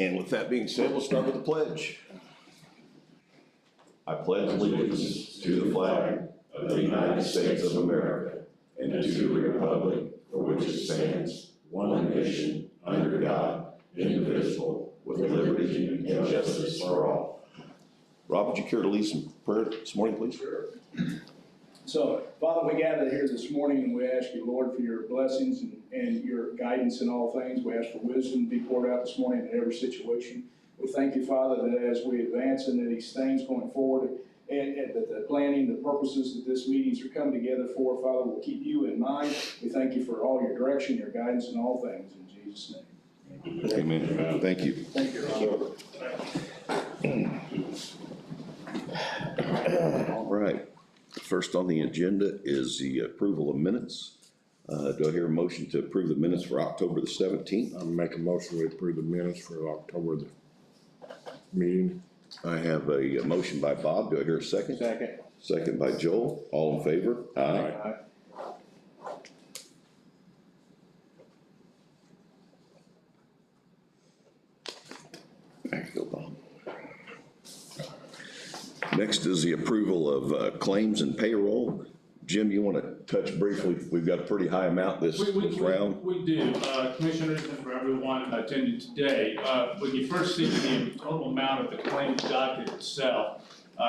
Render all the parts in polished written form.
And with that being said, we'll start with the pledge. I pledge allegiance to the flag of the United States of America and to the republic for which it stands, one nation, under God, indivisible, with liberty and justice for all. Rob, would you care to lead some prayer this morning, please? Sure. So, Father, we gather here this morning and we ask you, Lord, for your blessings and your guidance in all things. We ask for wisdom to be poured out this morning in every situation. We thank you, Father, that as we advance into these things going forward, and that the planning, the purposes that this meetings are coming together for, Father, will keep you in mind. We thank you for all your direction, your guidance in all things. In Jesus' name. Amen. Thank you. Thank you, All right. First on the agenda is the approval of minutes. Do I hear a motion to approve the minutes for October the 17th? I'll make a motion to approve the minutes for October the meeting. I have a motion by Bob. Do I hear a second? Second. Second by Joel. All in favor? Aye. Aye. There you go, Bob. Next is the approval of claims and payroll. Jim, you want to touch briefly? We've got a pretty high amount this round. We do. Commissioners, and for everyone attending today, when you first see the total amount of the claims docket itself,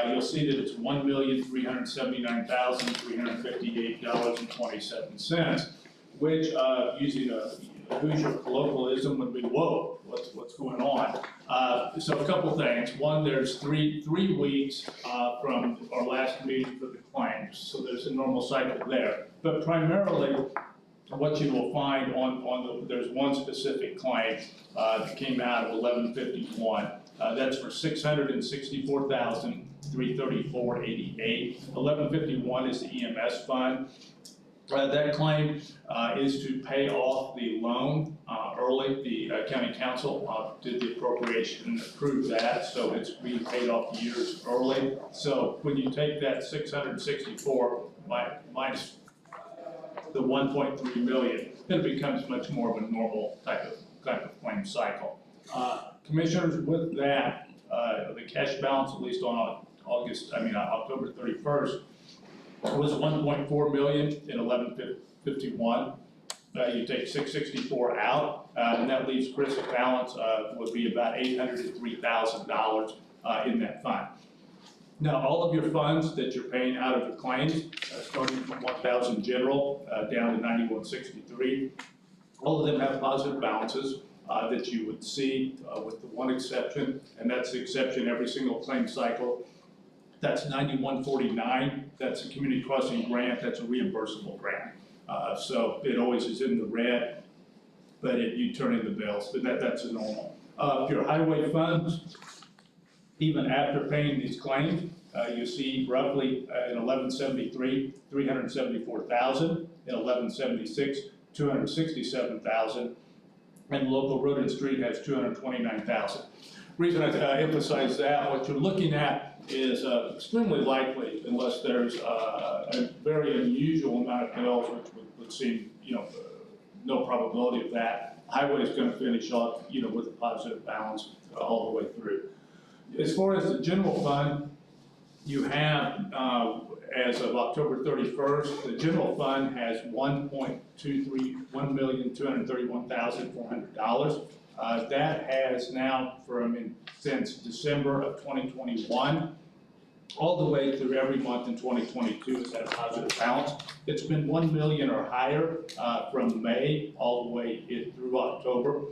you'll see that it's $1,379,358.27, which, using a Hoosier colloquialism, would be, whoa, what's going on? So a couple things. One, there's three weeks from our last meeting for the claims, so there's a normal cycle there. But primarily, what you will find there's one specific claim that came out of 1151. That's for $664,334.88. 1151 is the EMS fund. That claim is to pay off the loan early. The county council did the appropriation and approved that, so it's being paid off years early. So when you take that 664 minus the 1.3 million, then it becomes much more of a normal type of claim cycle. Commissioners, with that, the cash balance, at least on October 31st, was 1.4 million in 1151. You take 664 out, and that leaves Chris's balance would be about $803,000 in that fund. Now, all of your funds that you're paying out of the claims, starting from 1,000 general down to 9163, all of them have positive balances that you would see with the one exception, and that's the exception every single claim cycle. That's 9149. That's a community crossing grant. That's a reimbursable grant. So it always is in the red, but you turn in the bills, but that's a normal. Your highway funds, even after paying these claims, you see roughly in 1173, 374,000, in 1176, 267,000, and local road and street has 229,000. Reason I emphasize that, what you're looking at is extremely likely, unless there's a very unusual amount of bills, which would seem, no probability of that. Highway is going to finish off, with a positive balance all the way through. As far as the general fund, you have, as of October 31st, the general fund has $1,231,400. That has now, since December of 2021, all the way through every month in 2022 has had a positive balance. It's been 1 million or higher from May all the way through October.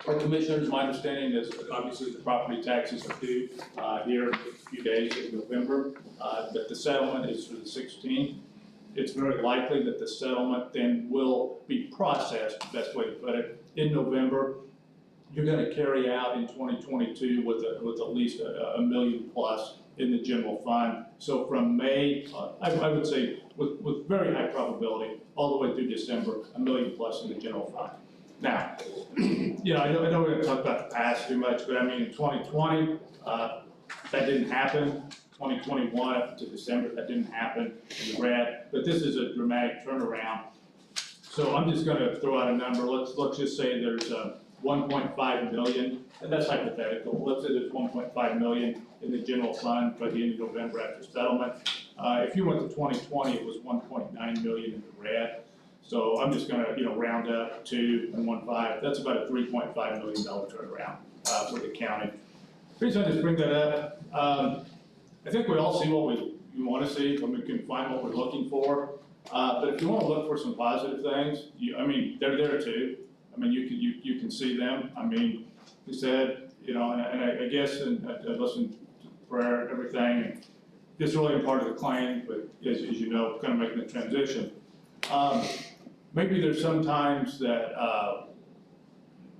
Commissioners, my understanding is obviously the property taxes are due here in a few days in November, but the settlement is for the 16th. It's very likely that the settlement then will be processed, the best way to put it, in November. You're going to carry out in 2022 with at least a million plus in the general fund. So from May, I would say with very high probability, all the way through December, a million plus in the general fund. Now, I know we're going to talk about the past too much, but in 2020, that didn't happen. 2021 up to December, that didn't happen in the red, but this is a dramatic turnaround. So I'm just going to throw out a number. Let's just say there's 1.5 million, and that's hypothetical. Let's say there's 1.5 million in the general fund by the end of November after settlement. If you went to 2020, it was 1.9 million in the red. So I'm just gonna, round up 2 and 1.5. That's about a $3.5 million turnaround for the county. The reason I just bring that up, I think we all see what we want to see, and we can find what we're looking for. But if you want to look for some positive things, they're there too. You can see them. He said, and I guess, and I listened to prayer and everything, and this really a part of the claim, but as you know, kind of making the transition. Maybe there's some times that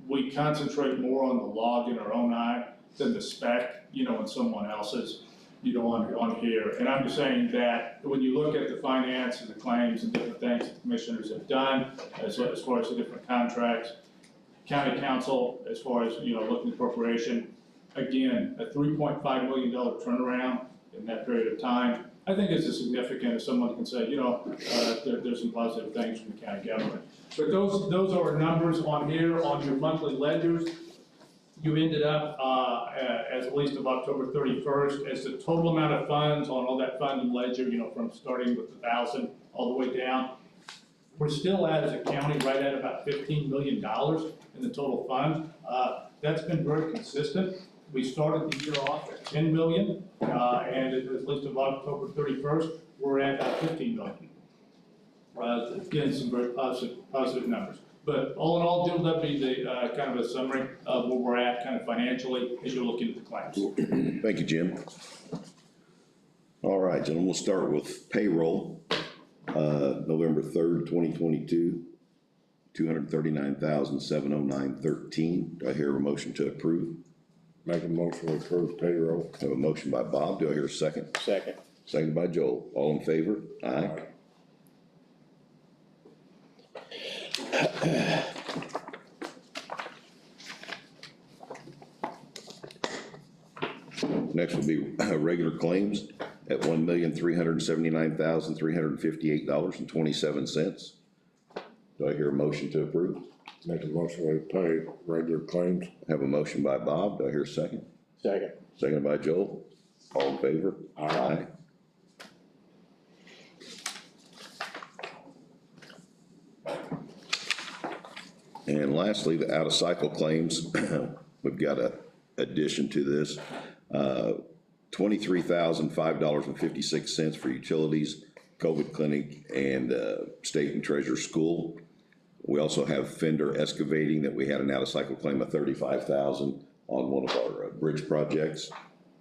we concentrate more on the log in our own eye than the speck, in someone else's, on here. And I'm just saying that when you look at the finance and the claims and different things that the commissioners have done, as far as the different contracts, county council, as far as, looking at appropriation, again, a $3.5 million turnaround in that period of time, I think is as significant as someone can say, there's some positive things from the county government. But those are our numbers on here on your monthly ledgers. You ended up as at least of October 31st as the total amount of funds on all that fund and ledger, from starting with 1,000 all the way down. We're still at, as a county, right at about $15 million in the total fund. That's been very consistent. We started the year off at 10 million, and at least of October 31st, we're at about 15 million. Again, some very positive numbers. But all in all, that'd be the kind of a summary of where we're at kind of financially as you're looking at the claims. Thank you, Jim. All right, gentlemen, we'll start with payroll. November 3rd, 2022, $239,709.13. Do I hear a motion to approve? Make a motion to approve payroll. I have a motion by Bob. Do I hear a second? Second. Second by Joel. All in favor? Aye. Next will be regular claims at $1,379,358.27. Do I hear a motion to approve? Make a motion to pay regular claims. Have a motion by Bob. Do I hear a second? Second. Second by Joel. All in favor? Aye. And lastly, the out-of-cycle claims. We've got a addition to this. $23,005.56 for utilities, COVID clinic, and state and treasure school. We also have Fender excavating that we had an out-of-cycle claim of $35,000 on one of our bridge projects.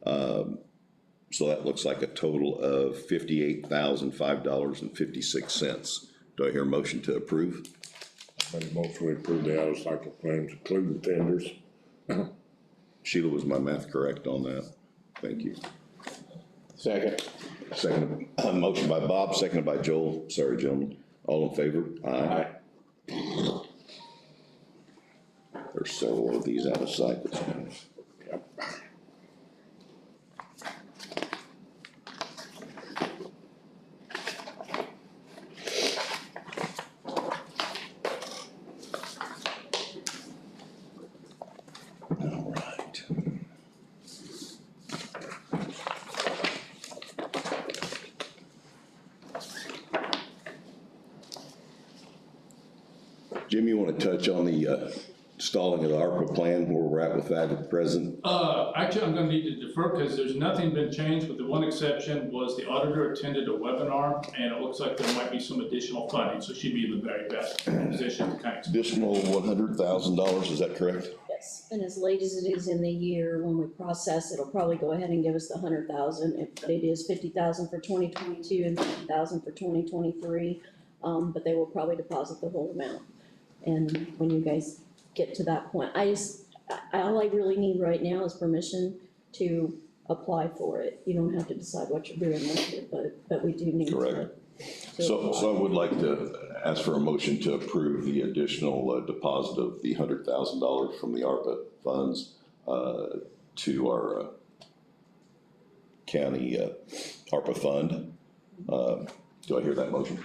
So that looks like a total of $58,005.56. Do I hear a motion to approve? Make a motion to approve the out-of-cycle claims, including tenders. Sheila, was my math correct on that? Thank you. Second. Second, motion by Bob, seconded by Joel. Sorry, gentlemen. All in favor? Aye. There's several of these out of cycles. Yep. All right. Jim, you want to touch on the stalling of the ARPA plan, where we're at with that at present? Actually, I'm gonna need to defer because there's nothing been changed, but the one exception was the auditor attended a webinar, and it looks like there might be some additional funding, so she'd be in the very best position to kind of. Additional $100,000, is that correct? Yes, and as late as it is in the year, when we process, it'll probably go ahead and give us the 100,000. But it is 50,000 for 2022 and 50,000 for 2023. But they will probably deposit the whole amount. And when you guys get to that point, all I really need right now is permission to apply for it. You don't have to decide what you're doing with it, but we do need to. Correct. So I would like to ask for a motion to approve the additional deposit of the $100,000 from the ARPA funds to our county ARPA fund. Do I hear that motion?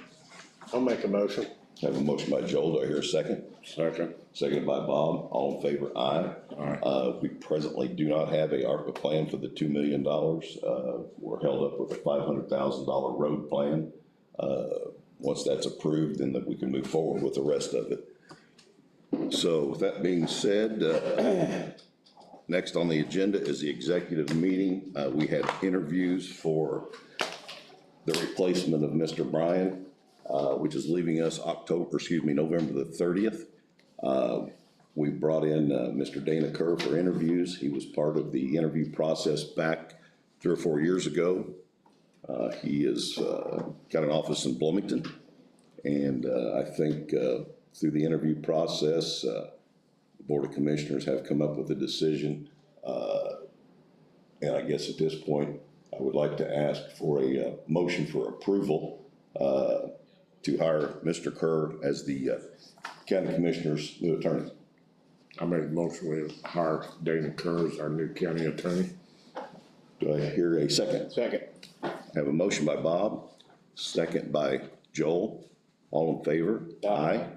I'll make a motion. Have a motion by Joel, do I hear a second? Second. Seconded by Bob, all in favor, aye. Aye. We presently do not have a ARPA plan for the $2 million. We're held up with a $500,000 road plan. Once that's approved, then that we can move forward with the rest of it. So with that being said, next on the agenda is the executive meeting. We had interviews for the replacement of Mr. Bryan, which is leaving us November the 30th. We brought in Mr. Dana Kerr for interviews. He was part of the interview process back 3 or 4 years ago. He has got an office in Bloomington, and I think through the interview process, the Board of Commissioners have come up with a decision. And I guess at this point, I would like to ask for a motion for approval to hire Mr. Kerr as the County Commissioner's new attorney. I make a motion we hire Dana Kerr as our new county attorney. Do I hear a second? Second. Have a motion by Bob, second by Joel. All in favor? Aye.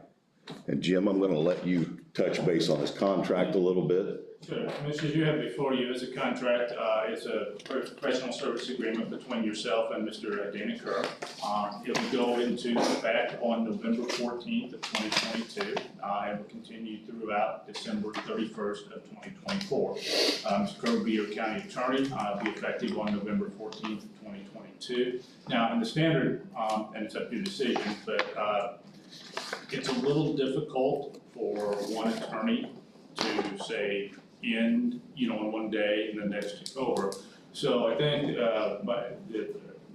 And Jim, I'm gonna let you touch base on his contract a little bit. Sure. Commissioners, you have before you is a contract, it's a professional service agreement between yourself and Mr. Dana Kerr. It will go into effect on November 14th of 2022, and will continue throughout December 31st of 2024. Mr. Kerr will be your county attorney, be effective on November 14th of 2022. Now, in the standard, and it's up to your decision, but it's a little difficult for one attorney to say end, on one day and the next take over. So I think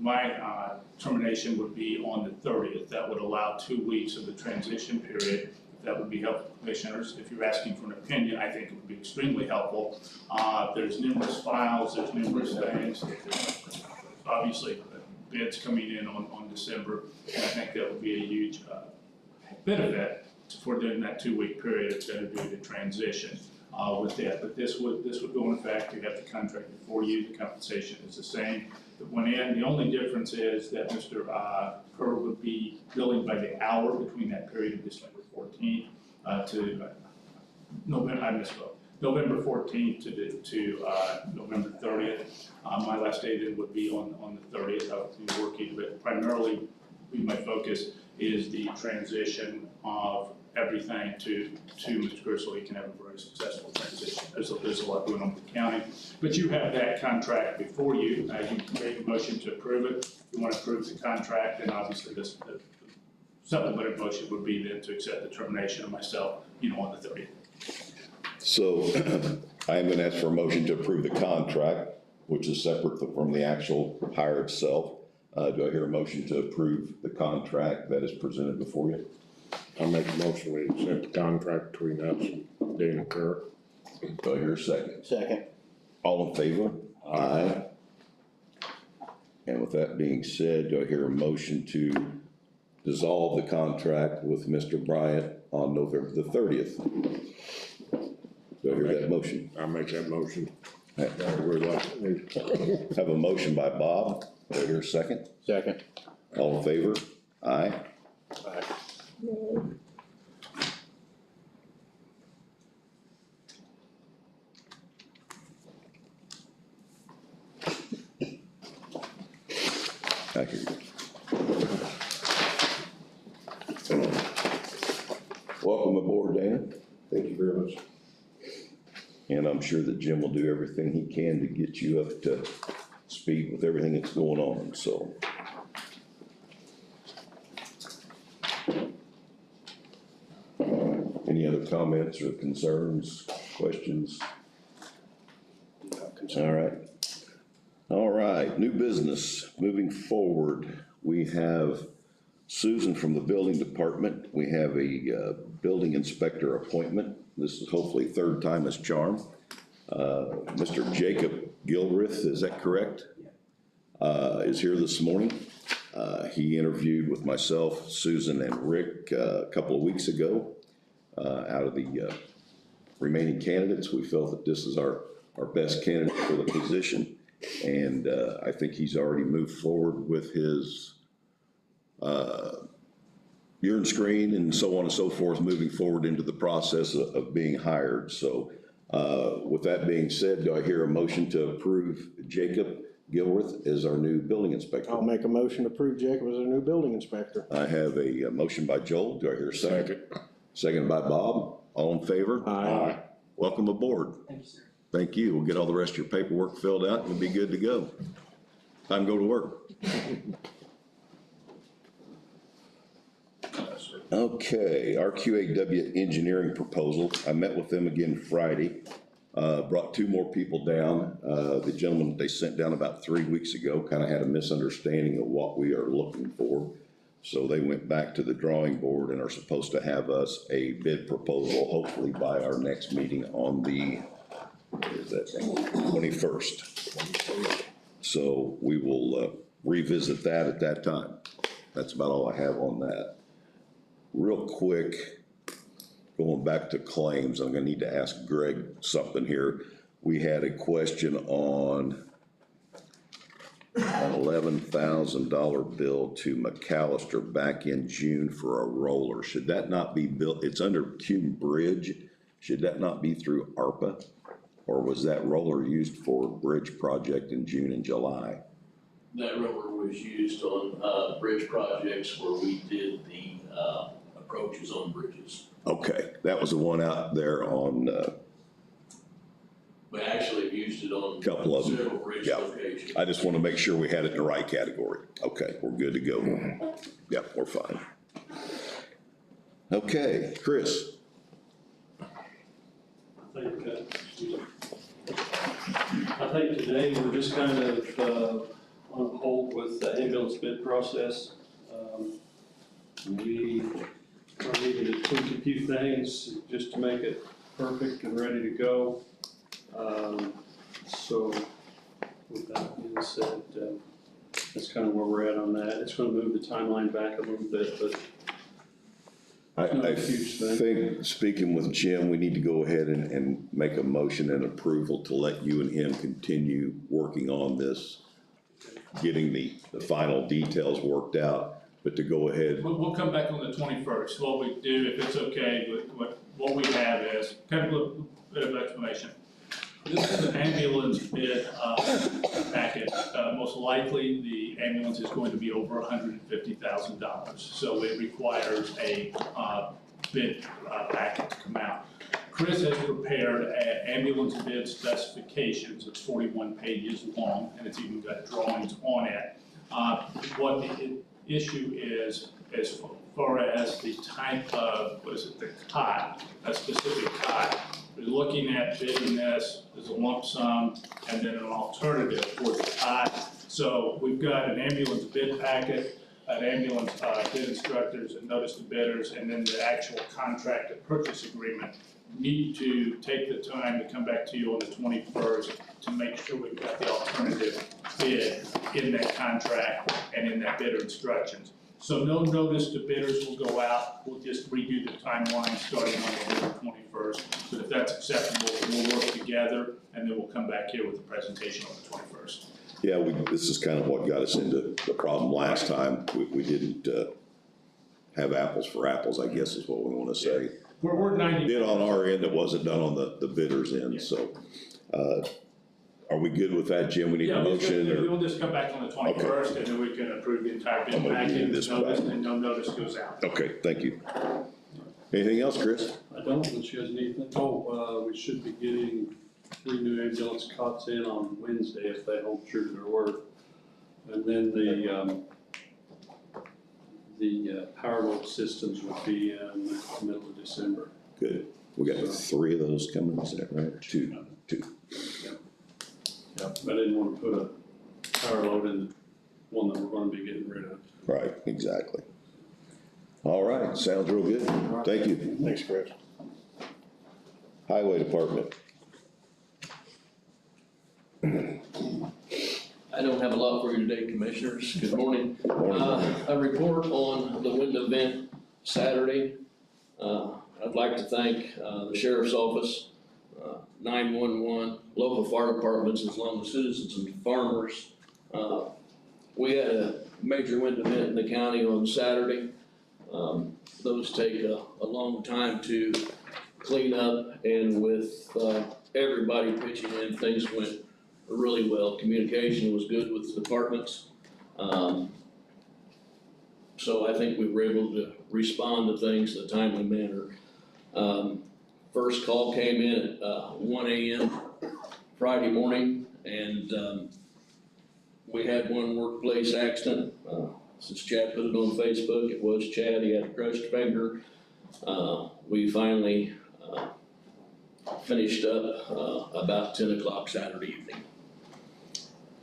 my termination would be on the 30th. That would allow 2 weeks of the transition period. That would be helpful, commissioners. If you're asking for an opinion, I think it would be extremely helpful. There's numerous files, there's numerous things. There's obviously bids coming in on December, and I think that would be a huge benefit for during that 2-week period it's going to do the transition with that. But this would go in effect. You have the contract before you. The compensation is the same that went in. The only difference is that Mr. Kerr would be billing by the hour between that period of December 14th to November. I misspoke. November 14th to November 30th. My last day then would be on the 30th. I would be working, but primarily my focus is the transition of everything to Mr. Kerr so he can have a very successful transition. There's a lot going on with the county, but you have that contract before you. You make a motion to approve it. If you want to approve the contract, then obviously the supplemental motion would be then to accept the termination of myself, on the 30th. So I am gonna ask for a motion to approve the contract, which is separate from the actual hire itself. Do I hear a motion to approve the contract that is presented before you? I make a motion we accept the contract between us and Dana Kerr. Do I hear a second? Second. All in favor? Aye. And with that being said, do I hear a motion to dissolve the contract with Mr. Bryant on November the 30th? Do I hear that motion? I make that motion. Have a motion by Bob. Do I hear a second? Second. All in favor? Aye. Aye. I hear you. Welcome aboard, Dana. Thank you very much. And I'm sure that Jim will do everything he can to get you up to speed with everything that's going on, so. Any other comments or concerns, questions? All right, new business. Moving forward, we have Susan from the building department. We have a building inspector appointment. This is hopefully third time as charm. Mr. Jacob Gilrith, is that correct? Is here this morning. He interviewed with myself, Susan, and Rick a couple of weeks ago. Out of the remaining candidates, we felt that this is our best candidate for the position. And I think he's already moved forward with his urine screen and so on and so forth, moving forward into the process of being hired. So with that being said, do I hear a motion to approve Jacob Gilworth as our new building inspector? I'll make a motion to approve Jacob as our new building inspector. I have a motion by Joel. Do I hear a second? Second by Bob. All in favor? Aye. Welcome aboard. Thank you, sir. Thank you. We'll get all the rest of your paperwork filled out and we'll be good to go. Time to go to work. Okay, RQAW engineering proposal. I met with them again Friday. Brought two more people down. The gentleman they sent down about 3 weeks ago kind of had a misunderstanding of what we are looking for. So they went back to the drawing board and are supposed to have us a bid proposal, hopefully by our next meeting on the, what is that thing, 21st. So we will revisit that at that time. That's about all I have on that. Real quick, going back to claims, I'm gonna need to ask Greg something here. We had a question on an $11,000 bill to McAllister back in June for a roller. Should that not be built? It's under Cuban Bridge. Should that not be through ARPA? Or was that roller used for a bridge project in June and July? That roller was used on, bridge projects where we did the, approaches on bridges. Okay, that was the one out there on, We actually have used it on Couple of them. several bridge Yeah. locations. I just want to make sure we had it in the right category. Okay, we're good to go. Yep, we're fine. Okay, Chris. I think today we're just kind of on hold with the ambulance bid process. We are needing to tweak a few things just to make it perfect and ready to go. So with that being said, that's kind of where we're at on that. It's gonna move the timeline back a little bit, but I Not a huge thing. think, speaking with Jim, we need to go ahead and make a motion and approval to let you and him continue working on this, getting the final details worked out, but to go ahead. We'll come back on the 21st. What we do, if it's okay, what we have is, kind of a little bit of explanation. This is an ambulance bid packet. Most likely, the ambulance is going to be over $150,000. So it requires a bid packet to come out. Chris has prepared an ambulance bid specifications. It's 41 pages long, and it's even got drawings on it. What the issue is, as far as the type of, the cot, a specific cot, we're looking at bidding this as a lump sum and then an alternative for the cot. So we've got an ambulance bid packet, an ambulance bid instructors, and notice to bidders, and then the actual contract and purchase agreement. Need to take the time to come back to you on the 21st to make sure we've got the alternative bid in that contract and in that bidder instructions. So no notice to bidders will go out. We'll just redo the timeline starting on November 21st. But if that's acceptable, we'll work together and then we'll come back here with the presentation on the 21st. Yeah, this is kind of what got us into the problem last time. We didn't have apples for apples, I guess is what we want to say. We're 90. Did on our end, it wasn't done on the bidder's end, so. Are we good with that, Jim? We need a Yeah, motion or? we'll just come back on the 21st and then we can approve the entire bid I'm gonna do package, this notice, back. and no notice goes out. Okay, thank you. Anything else, Chris? I don't, unless you guys need anything. Oh, we should be getting 3 new ambulance cots in on Wednesday if they hold true to their word. And then the power load systems will be in the middle of December. Good. We got 3 of those coming, is that right? 2. I didn't want to put a power load in one that we're going to be getting rid of. Right, exactly. All right, sounds real good. Thank you. Thanks, Chris. Highway Department. I don't have a lot for you today, Commissioners. Good morning. Morning. A report on the wind event Saturday. I'd like to thank the Sheriff's Office, 911, local fire departments, as well as citizens and farmers. We had a major wind event in the county on Saturday. Those take a long time to clean up, and with everybody pitching in, things went really well. Communication was good with the departments. So I think we were able to respond to things in a timely manner. First call came in at 1 a.m. Friday morning, and we had one workplace accident. Since Chad put it on Facebook, it was Chad, he had a crushed finger. We finally finished up about 10 o'clock Saturday evening.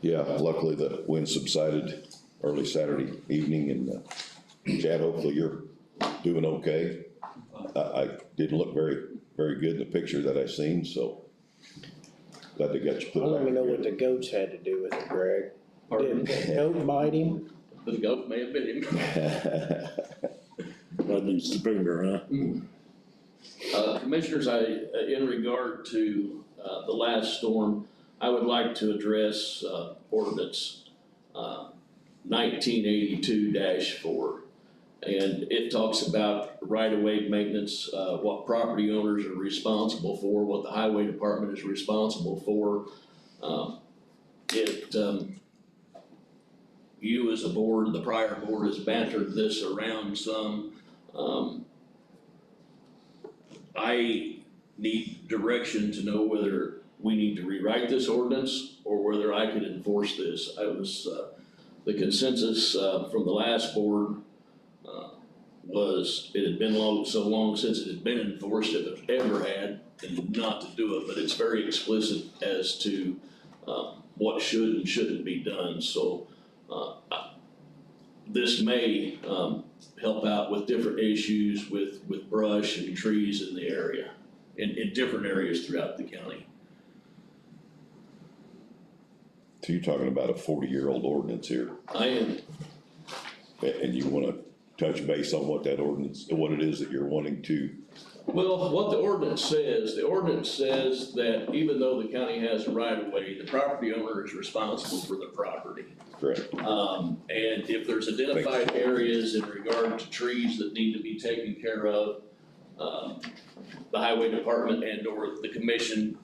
Yeah, luckily the wind subsided early Saturday evening, and Chad, hopefully you're doing okay. I didn't look very good in the picture that I seen, so glad they got you put Well, let me know on. what the goats had to do with it, Greg. Pardon? Did the goat bite him? The goat may have been him. That needs the finger, huh? Commissioners, in regard to the last storm, I would like to address ordinance 1982-4. And it talks about right-of-way maintenance, what property owners are responsible for, what the highway department is responsible for. You as a board, the prior board has bantered this around some. I need direction to know whether we need to rewrite this ordinance or whether I could enforce this. The consensus from the last board was it had been so long since it had been enforced, if it ever had, and not to do it, but it's very explicit as to what should and shouldn't be done. So this may help out with different issues with brush and trees in the area, in different areas throughout the county. So you're talking about a 40-year-old ordinance here, I am. and you wanna touch base on what that ordinance, what it is that you're wanting to. Well, what the ordinance says that even though the county has a right of way, the property owner is responsible for the property. Correct. And if there's identified areas in regard to trees that need to be taken care of, the highway department and or the commission,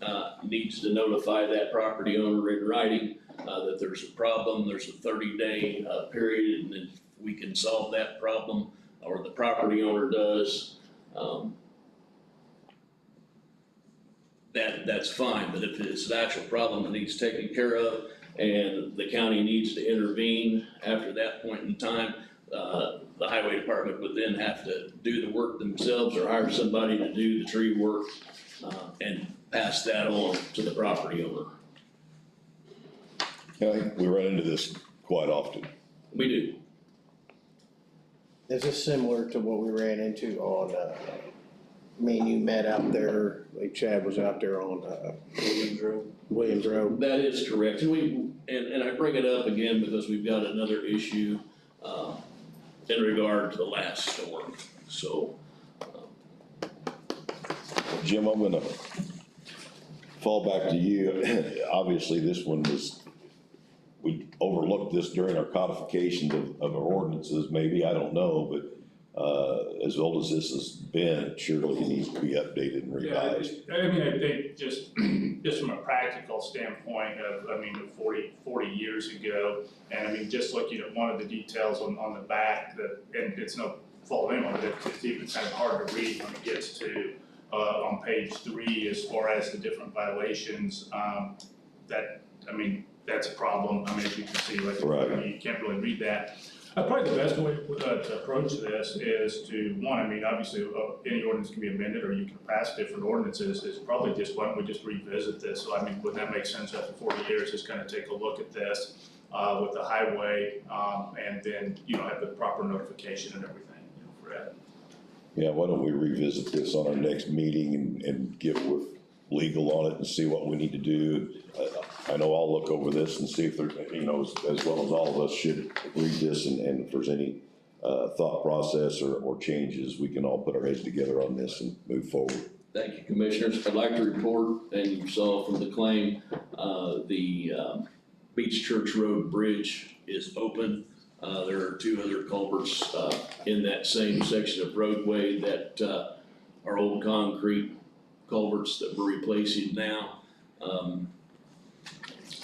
needs to notify that property owner in writing, that there's a problem, there's a 30-day, period, and then we can solve that problem, or the property owner does. That's fine, but if it's an actual problem that needs taken care of and the county needs to intervene after that point in time, the highway department would then have to do the work themselves or hire somebody to do the tree work, and pass that on to the property owner. Yeah, we run into this quite often. We do. Is this similar to what we ran into on, me and you met out there, like Chad was out there on, Williams Road? That is correct. And I bring it up again because we've got another issue, in regard to the last storm, so. Jim, I'm gonna fall back to you. Obviously, this one we overlooked this during our codification of our ordinances, maybe, I don't know, but as old as this has been, it surely needs to be updated and revised. Yeah, I think just from a practical standpoint of 40 years ago, and just looking at one of the details on the back, and it's no fault of anyone, but it's even kind of hard to read when it gets to on page 3 as far as the different violations, that's a problem. As you can see, Right. You can't really read that. Probably the best way to approach this is to, obviously, any ordinance can be amended, or you can pass different ordinances, is probably just, why don't we just revisit this? So, would that make sense after 40 years, just kind of take a look at this with the highway, and then, have the proper notification and everything, for that. Yeah, why don't we revisit this on our next meeting and get with legal on it and see what we need to do. I know I'll look over this and see if there's, as well as all of us should read this, and if there's any thought process or changes, we can all put our heads together on this and move forward. Thank you, Commissioners. I'd like to report, and you saw from the claim, the Beach Church Road Bridge is open. There are two other culverts, in that same section of roadway that, are old concrete culverts that we're replacing now.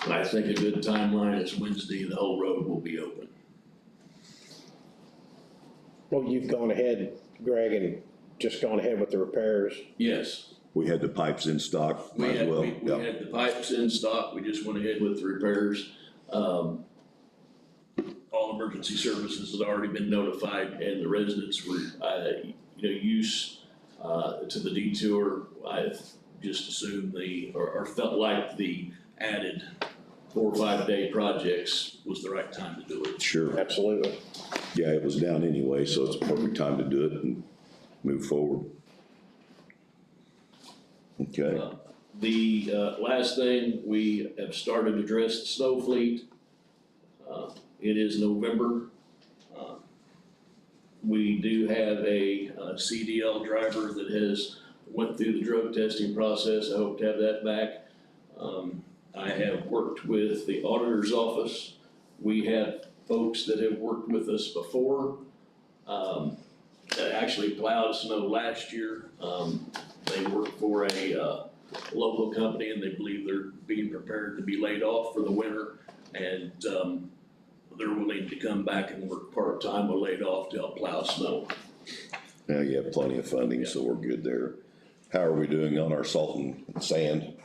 I think a good timeline is Wednesday, the whole road will be open. Well, you've gone ahead, Greg, and just gone ahead with the repairs. Yes, We had the pipes in stock, we might as had, well. we Yeah. had the pipes in stock, we just went ahead with the repairs. All emergency services had already been notified and the residents were, used, to the detour. I just assumed or felt like the added 4 or 5 day projects was the right time to do it. Sure. Absolutely. Yeah, it was down anyway, so it's a perfect time to do it and move forward. Okay. The last thing, we have started to address the snow fleet. It is November. We do have a CDL driver that has went through the drug testing process. I hope to have that back. I have worked with the auditor's office. We have folks that have worked with us before, that actually plowed snow last year. They work for a local company and they believe they're being prepared to be laid off for the winter. And they're willing to come back and work part-time or laid off to help plow snow. Now you have plenty of funding, so we're good there. How are we doing on our salt and sand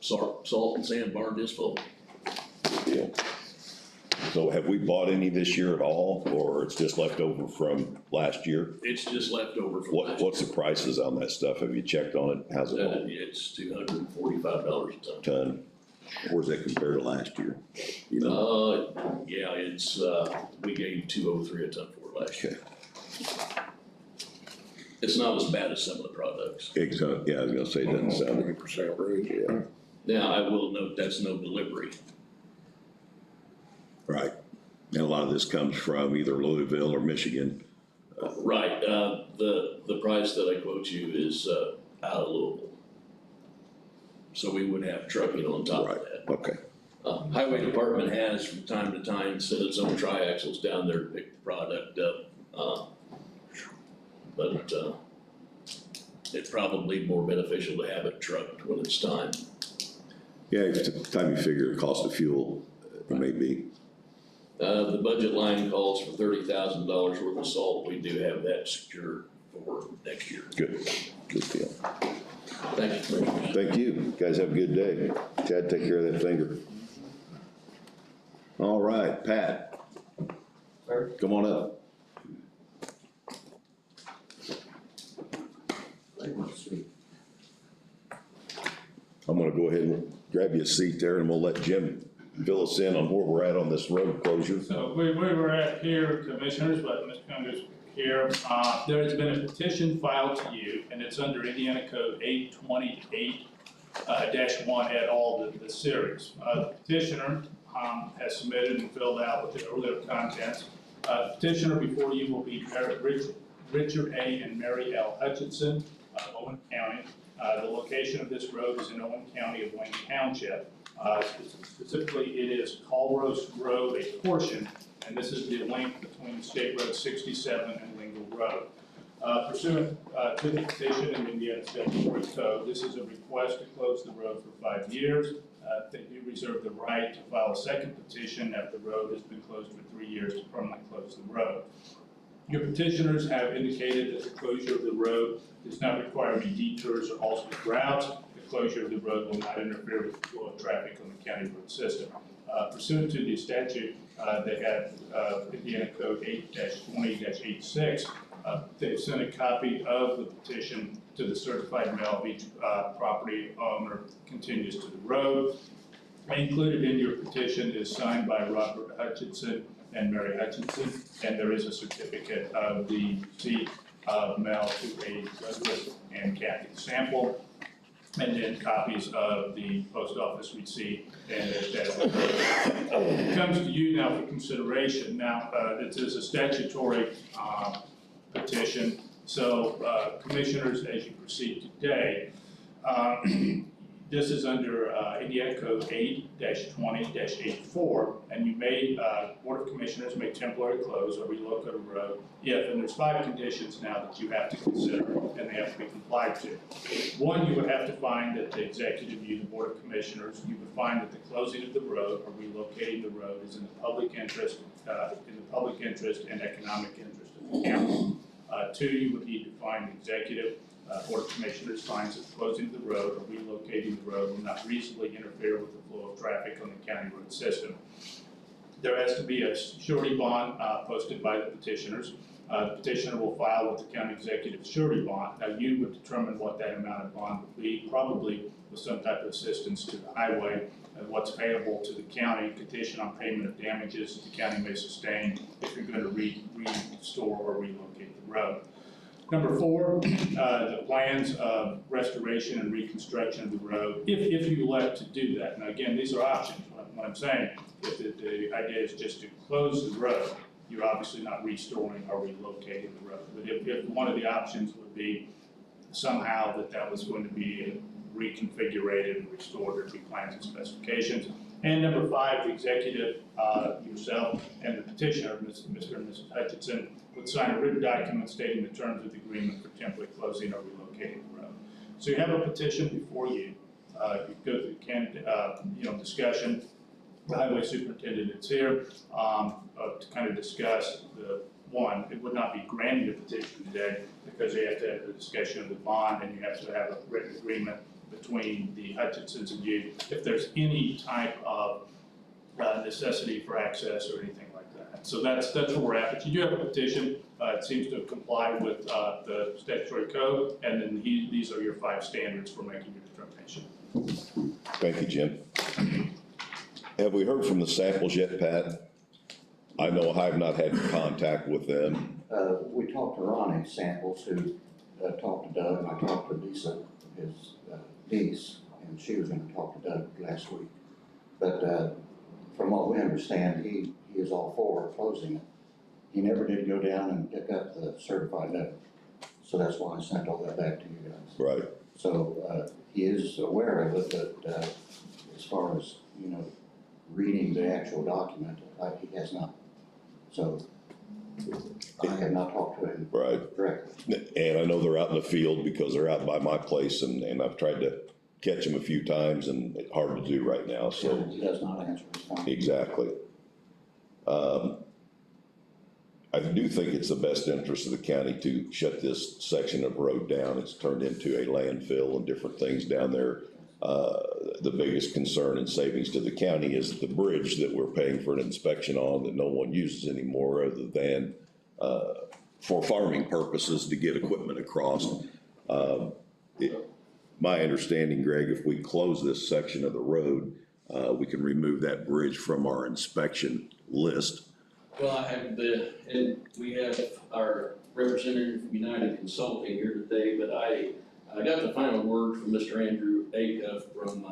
Salt and sand barn is full. deal? So have we bought any this year at all, or it's just left over from last year? It's just left over from last year. What's the prices on that stuff? Have you checked on it? How's it all? It's $245 a ton. Ton? Where's that compare to last year? You know? Yeah, it's, we gave $203 a ton for it last year. Okay. It's not as bad as some of the products. Exactly. Yeah, I was gonna say, it doesn't sound. 20% raise, yeah. Now, I will note that's no delivery. Right. And a lot of this comes from either Louisville or Michigan. Right, the price that I quote you is, out of Louisville. So we would have trucking on top of that. Okay. Highway Department has from time to time sent its own triaxles down there to pick the product up. But it's probably more beneficial to have it trucked when it's time. Yeah, it's the time you figure the cost of fuel, it may be. The budget line calls for $30,000 worth of salt. We do have that secured for next year. Good deal. Thank you, Commissioners. Thank you. Guys have a good day. Chad, take care of that finger. All right, Pat. Sir? Come on up. I'm gonna go ahead and grab you a seat there and we'll let Jim fill us in on where we're at on this road closure. So where we're at here, Commissioners, but Mr. Conger's here, there has been a petition filed to you, and it's under Indiana Code 828-1 et al., the series. The petitioner has submitted and filled out with the earlier contents. The petitioner before you will be Richard A. and Mary L. Hutchinson, Owen County. The location of this road is in Owen County of Wayne Township. Specifically, it is Colrose Road, a portion, and this is the length between State Road 67 and Lingle Road. Pursuant to the petition in Indiana Statutory Code, this is a request to close the road for 5 years. They do reserve the right to file a second petition after the road has been closed for 3 years to permanently close the road. Your petitioners have indicated that the closure of the road does not require any detours or alternate routes. The closure of the road will not interfere with the flow of traffic on the county road system. Pursuant to the statute, they have Indiana Code 8-20-86. They've sent a copy of the petition to the certified mail of each property owner continues to the road. Included in your petition is signed by Robert Hutchinson and Mary Hutchinson, and there is a certificate of the receipt of mail to a Douglas and Kathy Sample, and then copies of the post office receipt and it comes to you now for consideration. Now, it is a statutory petition, so commissioners, as you proceed today, This is under Indiana Code 8-20-84, and you may, Board of Commissioners may temporarily close or relocate a road if, and there's 5 conditions now that you have to consider, and they have to be complied to. One, you would have to find that the executive, you, the Board of Commissioners, you would find that the closing of the road or relocating the road is in the public interest, and economic interest of the county. 2, you would need to find the executive, Board of Commissioners finds that the closing of the road or relocating the road will not reasonably interfere with the flow of traffic on the county road system. There has to be a surety bond posted by the petitioners. The petitioner will file with the county executive surety bond. Now, you would determine what that amount of bond would be, probably with some type of assistance to the highway, and what's payable to the county, condition on payment of damages that the county may sustain if you're going to restore or relocate the road. Number 4, the plans of restoration and reconstruction of the road, if you elect to do that. Now, again, these are options. What I'm saying, if the idea is just to close the road, you're obviously not restoring or relocating the road. But if one of the options would be somehow that was going to be reconfigured and restored, there'd be plans and specifications. And number 5, the executive, yourself, and the petitioner, Mr. and Mrs. Hutchinson, would sign a written document stating the terms of the agreement for temporary closing or relocating the road. So you have a petition before you. You go through the discussion. The highway superintendent is here to kind of discuss it would not be granting a petition today because you have to have the discussion of the bond and you have to have a written agreement between the Hutchinsons and you if there's any type of necessity for access or anything like that. So that's where we're at. But you do have a petition. It seems to comply with the statutory code, and then these are your 5 standards for making your determination. Thank you, Jim. Have we heard from the samples yet, Pat? I know I have not had contact with them. We talked to Ronnie Samples, who talked to Doug, and I talked to Lisa, his niece, and she was gonna talk to Doug last week. But from what we understand, he is all for closing it. He never did go down and pick up the certified note. So that's why I sent all that back to you guys. Right. So he is aware of it, but as far as, reading the actual document, he has not. So I have not talked to him directly. And I know they're out in the field because they're out by my place, and I've tried to catch them a few times, and it's hard to do right now. So He does not answer his phone. exactly. I do think it's the best interest of the county to shut this section of road down. It's turned into a landfill and different things down there. The biggest concern and savings to the county is the bridge that we're paying for an inspection on that no one uses anymore other than for farming purposes to get equipment across. My understanding, Greg, if we close this section of the road, we can remove that bridge from our inspection list. Well, and we have our representative from United Consulting here today, but I got the final word from Mr. Andrew Acuff from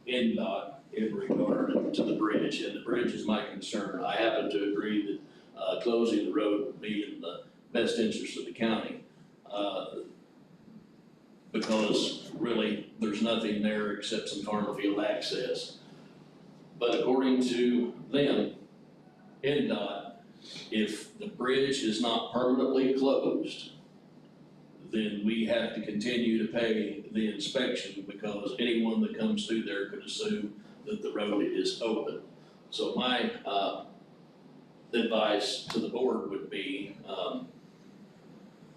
NDOT in regard to the bridge, and the bridge is my concern. I happen to agree that closing the road would be in the best interest of the county, because really there's nothing there except some farm field access. But according to them, NDOT, if the bridge is not permanently closed, then we have to continue to pay the inspection because anyone that comes through there could assume that the road is open. So my advice to the board would be,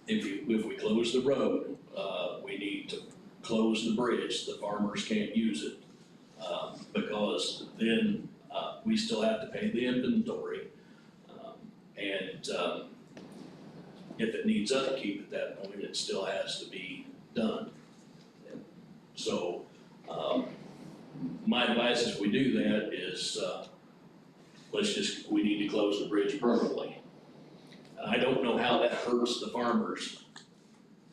if we close the road, we need to close the bridge. The farmers can't use it because then we still have to pay the inventory. And if it needs upkeep at that point, it still has to be done. So my advice if we do that is we need to close the bridge permanently. I don't know how that hurts the farmers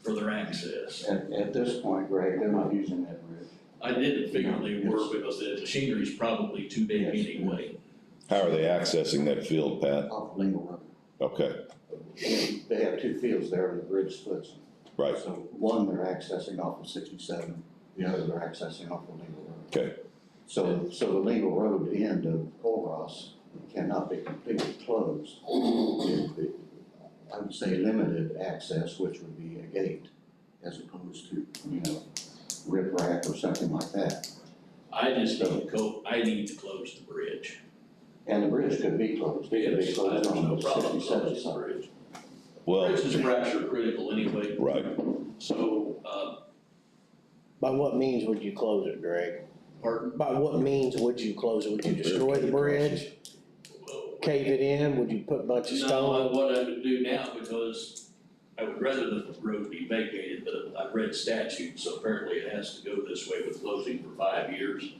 for their access. At this point, Greg, they're not using that bridge. I didn't figure they were because the machinery's probably too big anyway. How are they accessing that field, Pat? Off Lingle Road. Okay, They have 2 fields there and the bridge splits them. right. So one they're accessing off of 67 the others are accessing off the legal road. Okay. So the legal road end of Colross cannot be completely closed. I would say limited access, which would be a gate, as opposed to, riprap or something like that. I just need to close the bridge. And the bridge could be closed. It could be Yes, closed there's on no the problem 67 closing the side. bridge. Well, Bridge is fracture critical anyway, right. so, By what means would you close it, Greg? pardon? By what means would you close it? Would you destroy the bridge? Cave it in? Would you put a bunch of No, stone? what I would do now, because I would rather the road be vacated, but I've read statute, so apparently it has to go this way with closing for 5 years.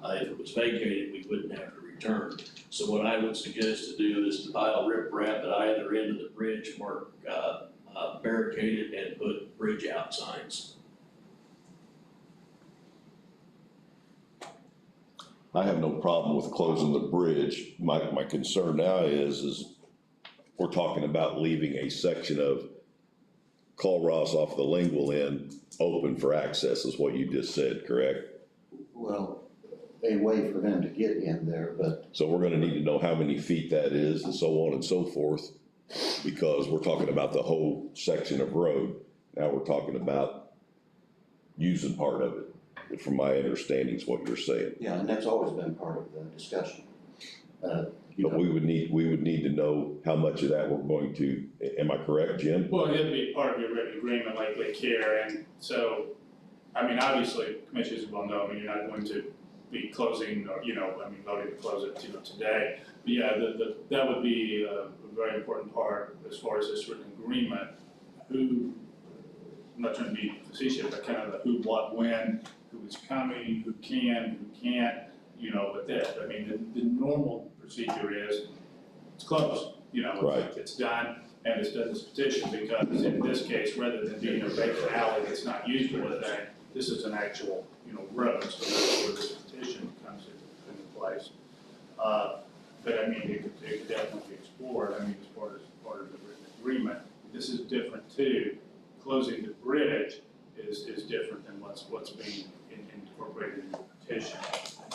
If it was vacated, we wouldn't have to return. So what I would suggest to do is to pile riprap at either end of the bridge, mark, barricade it and put bridge out signs. I have no problem with closing the bridge. My concern now is we're talking about leaving a section of Colross off the lingual end open for access, is what you just said, correct? Well, a way for them to get in there, but So we're gonna need to know how many feet that is and so on and so forth, because we're talking about the whole section of road. Now we're talking about using part of it, from my understanding is what you're saying. yeah, and that's always been part of the discussion. But we would need to know how much of that we're going to, am I correct, Jim? Well, it'd be part of your written agreement like Lake here, and so, I mean, obviously, commissioners will know, I mean, you're not going to be closing, or, voting to close it, today. But yeah, that would be a very important part as far as this written agreement. Who, I'm not trying to be facetious, but kind of the who, what, when, who is coming, who can, who can't, with that. I mean, the normal procedure is, it's closed, Right. it's done, and it's done this petition, because in this case, rather than being a vacant alley that's not used for anything, this is an actual, road, so that's where this petition comes into place. But I mean, it could definitely be explored, I mean, as part of the written agreement. This is different too. Closing the bridge is different than what's being incorporated in the petition.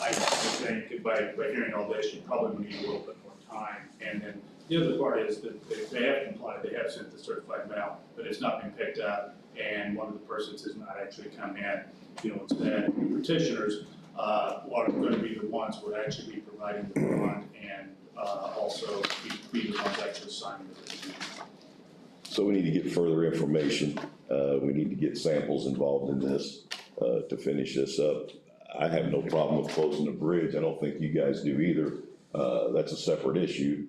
I think by hearing all this, you probably need a little bit more time. And then the other part is that they have complied, they have sent the certified mail, but it's not been picked up, and one of the persons has not actually come in. Instead, petitioners are going to be the ones who will actually be providing the bond and also be the ones actually signing the petition. So we need to get further information. We need to get samples involved in this, to finish this up. I have no problem with closing the bridge. I don't think you guys do either. That's a separate issue,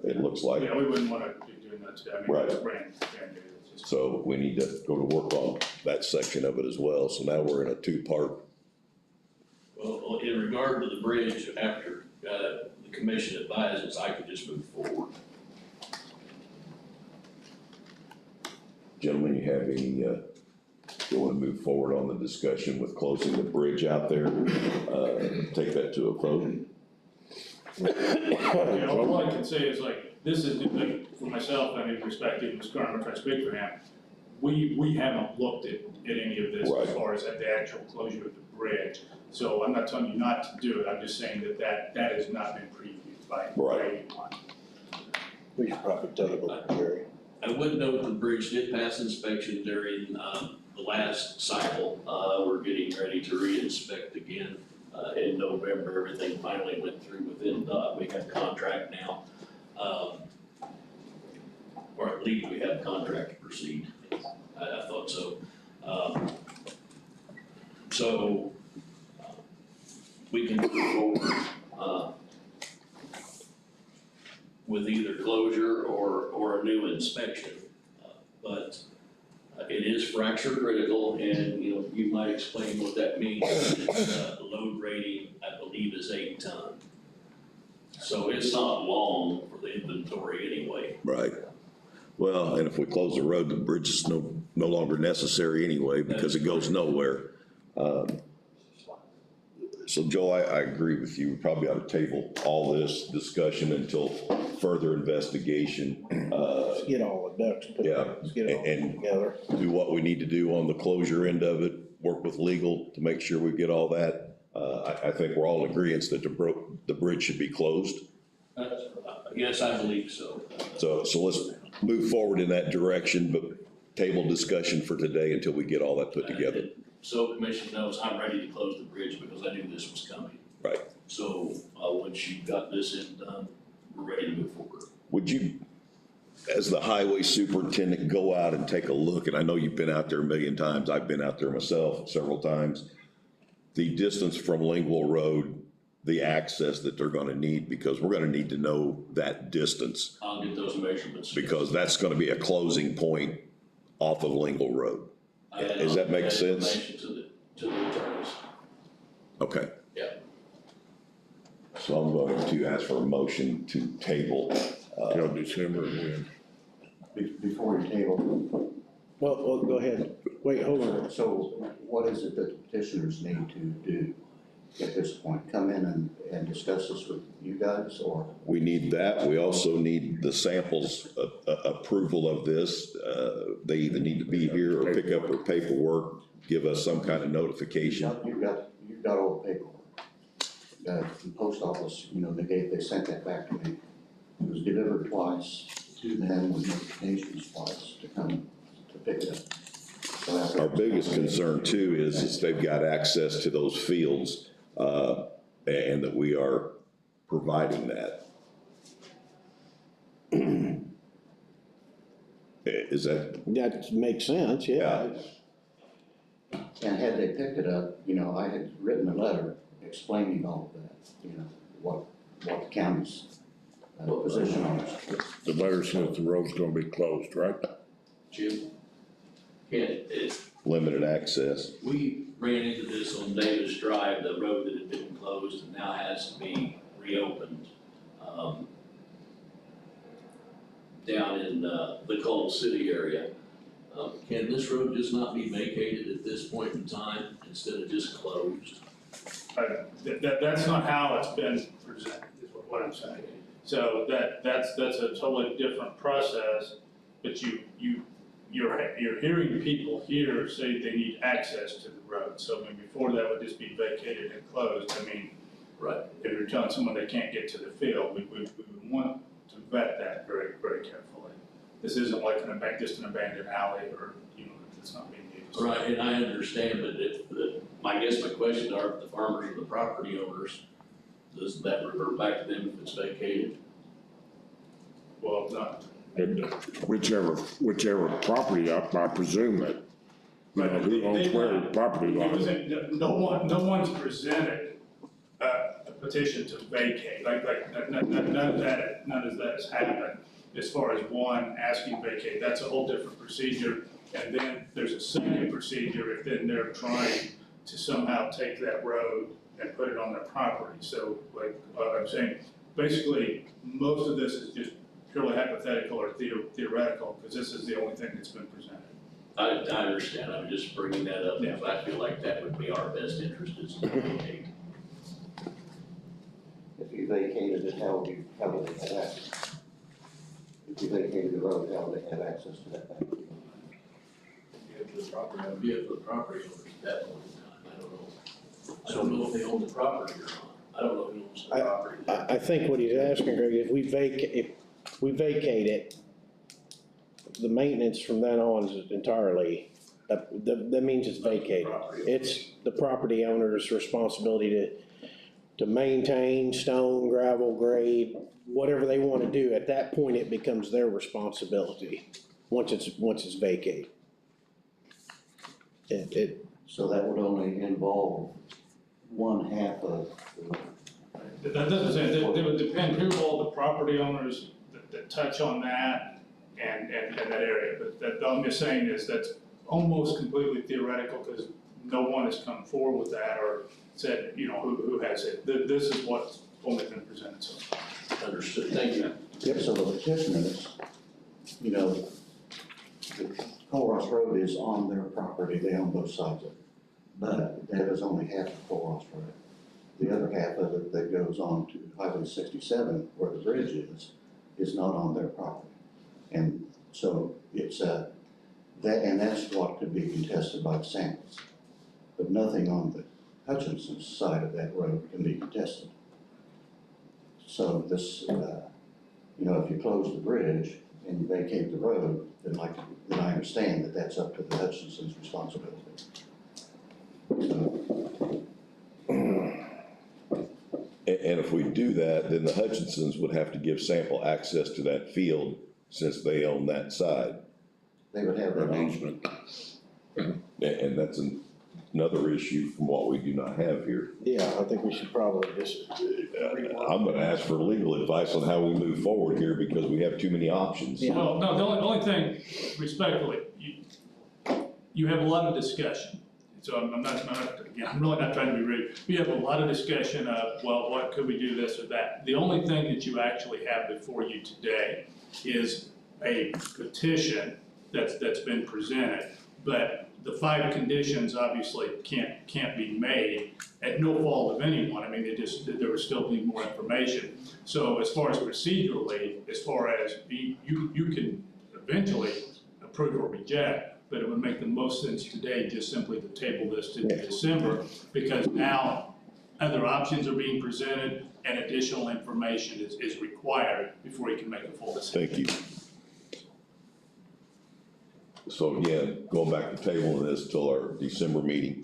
it looks like. Yeah, we wouldn't want to be doing that today. I mean, Right. it's brand new. It's just- So we need to go to work on that section of it as well. So now we're in a two-part. Well, in regard to the bridge, after, the commission advises, I could just move forward. Gentlemen, you have any, you want to move forward on the discussion with closing the bridge out there? Take that to a vote. Yeah, all I can say is this is, for myself, I mean, respecting Ms. Carter, I'm trying to speak for him. We haven't looked at any of this Right. as far as at the actual closure of the bridge. So I'm not telling you not to do it, I'm just saying that has not been previewed by Right. anyone. We should probably table it, Jerry. I would note the bridge did pass inspection during, the last cycle. We're getting ready to re-inspect again, in November. Everything finally went through within, we have contract now. Or I believe we have contract to proceed. I thought so. So, we can move forward, with either closure or a new inspection. But it is fracture critical, and, you might explain what that means. Its load rating, I believe, is 8 ton. So it's not long for the inventory anyway. Right. Well, and if we close the road, the bridge is no longer necessary anyway, because it goes nowhere. So Joe, I agree with you. We probably ought to table all this discussion until further investigation. Let's get all the ducks put, Yeah, let's get it all and- together. Do what we need to do on the closure end of it, work with legal to make sure we get all that. I think we're all in agreement that the bridge should be closed. Yes, I believe so. So let's move forward in that direction, but table discussion for today until we get all that put together. So commission knows I'm ready to close the bridge because I knew this was coming. Right. So, once you've got this in done, we're ready to move forward. Would you, as the highway superintendent, go out and take a look? And I know you've been out there a million times. I've been out there myself several times. The distance from Lingle Road, the access that they're gonna need, because we're gonna need to know that distance. I'll get those measurements. Because that's gonna be a closing point off of Lingle Road. Does that make sense? To the attorneys. Okay. Yeah. So I'm going to ask for a motion to table. Till December when? Before you table, Well, go ahead. Wait, hold on. so what is it that the petitioners need to do at this point? Come in and discuss this with you guys, or? We need that. We also need the samples approval of this. They either need to be here or pick up their paperwork, give us some kind of notification. You've got all the paperwork. The post office, they sent that back to me. It was delivered twice to them with notifications twice to come to pick it up. So after- Our biggest concern too is they've got access to those fields, and that we are providing that. Is that, That makes sense, yeah. And had they picked it up, I had written a letter explaining all of that, what the county's position on it. The letter says the road's gonna be closed, right? Jim? Ken, limited access? we ran into this on Davis Drive, the road that had been closed and now has to be reopened. Down in, the Coal City area. Can this road just not be vacated at this point in time instead of just closed? That's not how it's been presented, is what I'm saying. So that's a totally different process, but you're hearing people here say they need access to the road. So I mean, before that would just be vacated and closed. I mean, Right. if you're telling someone they can't get to the field, we would want to vet that very, very carefully. This isn't like just an abandoned alley or, it's not being used. Right, and I understand, but I guess my question are, the farmers or the property owners, does that revert back to them if it's vacated? Well, not. And whichever property up, I presume that, who owns where property line. No one's presented a petition to vacate, like none of that has happened. As far as one asking vacate, that's a whole different procedure. And then there's a second procedure if then they're trying to somehow take that road and put it on their property. So like I'm saying, basically, most of this is just purely hypothetical or theoretical, because this is the only thing that's been presented. I understand, I'm just bringing that up, because I feel like that would be our best interest is to vacate. If you vacated it, how would they have access? If you vacated the road, how would they have access to that back? That'd be up to the property owners at that point in time, I don't know. I don't know if they own the property or not, I don't know who owns the property. I think what he's asking, Greg, if we vacate it, the maintenance from then on is entirely, that means it's vacated. It's the property owner's responsibility to maintain stone, gravel, grade, whatever they wanna do. At that point, it becomes their responsibility, once it's vacated. So that would only involve one half of the. That doesn't say, it would depend who all the property owners that touch on that and that area. But that, I'm just saying is that's almost completely theoretical because no one has come forward with that or said, who has it. This is what's only been presented so far. Understood, thank you. Yep, so the petitioners, the Coal Ross Road is on their property, they own both sides of it. But that is only half of Coal Ross Road. The other half of it that goes on to Highway 67, where the bridge is not on their property. And so it's, and that's what could be contested by the samples. but nothing on the Hutchinson side of that road can be contested. So this, you know, if you close the bridge and you vacate the road, then I understand that that's up to the Hutchinson's responsibility. So, And if we do that, then the Hutchinsons would have to give sample access to that field since they own that side. they would have their An own. easement. And that's another issue from what we do not have here. Yeah, I think we should probably just, I'm gonna ask for legal advice on how we move forward here because we have too many options. Yeah. Well, no, the only thing, respectfully, you have a lot of discussion. So again, I'm really not trying to be rude. You have a lot of discussion of, well, what could we do this or that? The only thing that you actually have before you today is a petition that's been presented. But the 5 conditions obviously can't be made at no fault of anyone. I mean, there would still be more information. So as far as procedurally, as far as you can eventually approve or reject, but it would make the most sense today just simply to table this to December, because now other options are being presented and additional information is required before you can make a full decision. Thank you. So again, going back to tabling this till our December meeting.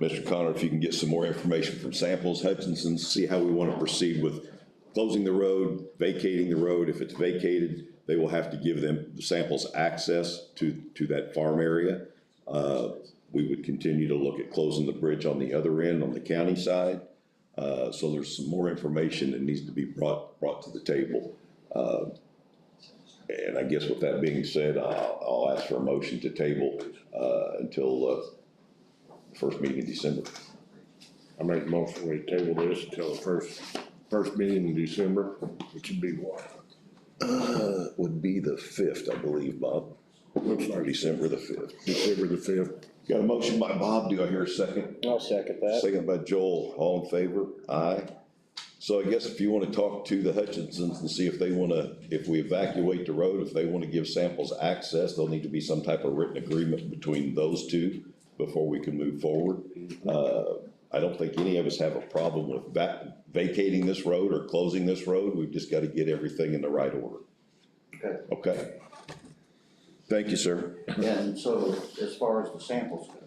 Mr. Connor, if you can get some more information from Samples, Hutchinson, see how we want to proceed with closing the road, vacating the road. If it's vacated, they will have to give them, the Samples, access to that farm area. We would continue to look at closing the bridge on the other end, on the county side. So there's some more information that needs to be brought to the table. And I guess with that being said, I'll ask for a motion to table until the first meeting in December. I make a motion, we table this until the first meeting in December, which would be what? Would be the 5th, I believe, Bob. Looks like December the 5th. December the 5th. Got a motion by Bob. Do I hear a second? I'll second that. Second by Joel. All in favor? Aye. So I guess if you want to talk to the Hutchinsons and see if they want to, if we evacuate the road, if they want to give Samples access, there'll need to be some type of written agreement between those two before we can move forward. I don't think any of us have a problem with vacating this road or closing this road. We've just got to get everything in the right order. Okay. Okay? Thank you, sir. And so as far as the samples go,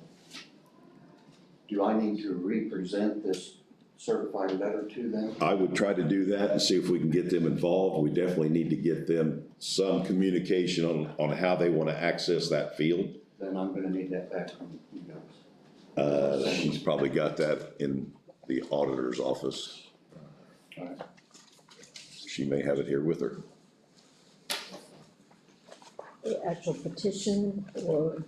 do I need to represent this certified letter to them? I would try to do that and see if we can get them involved. We definitely need to get them some communication on how they want to access that field. Then I'm gonna need that back from you guys. She's probably got that in the auditor's office. All right. She may have it here with her. The actual petition or,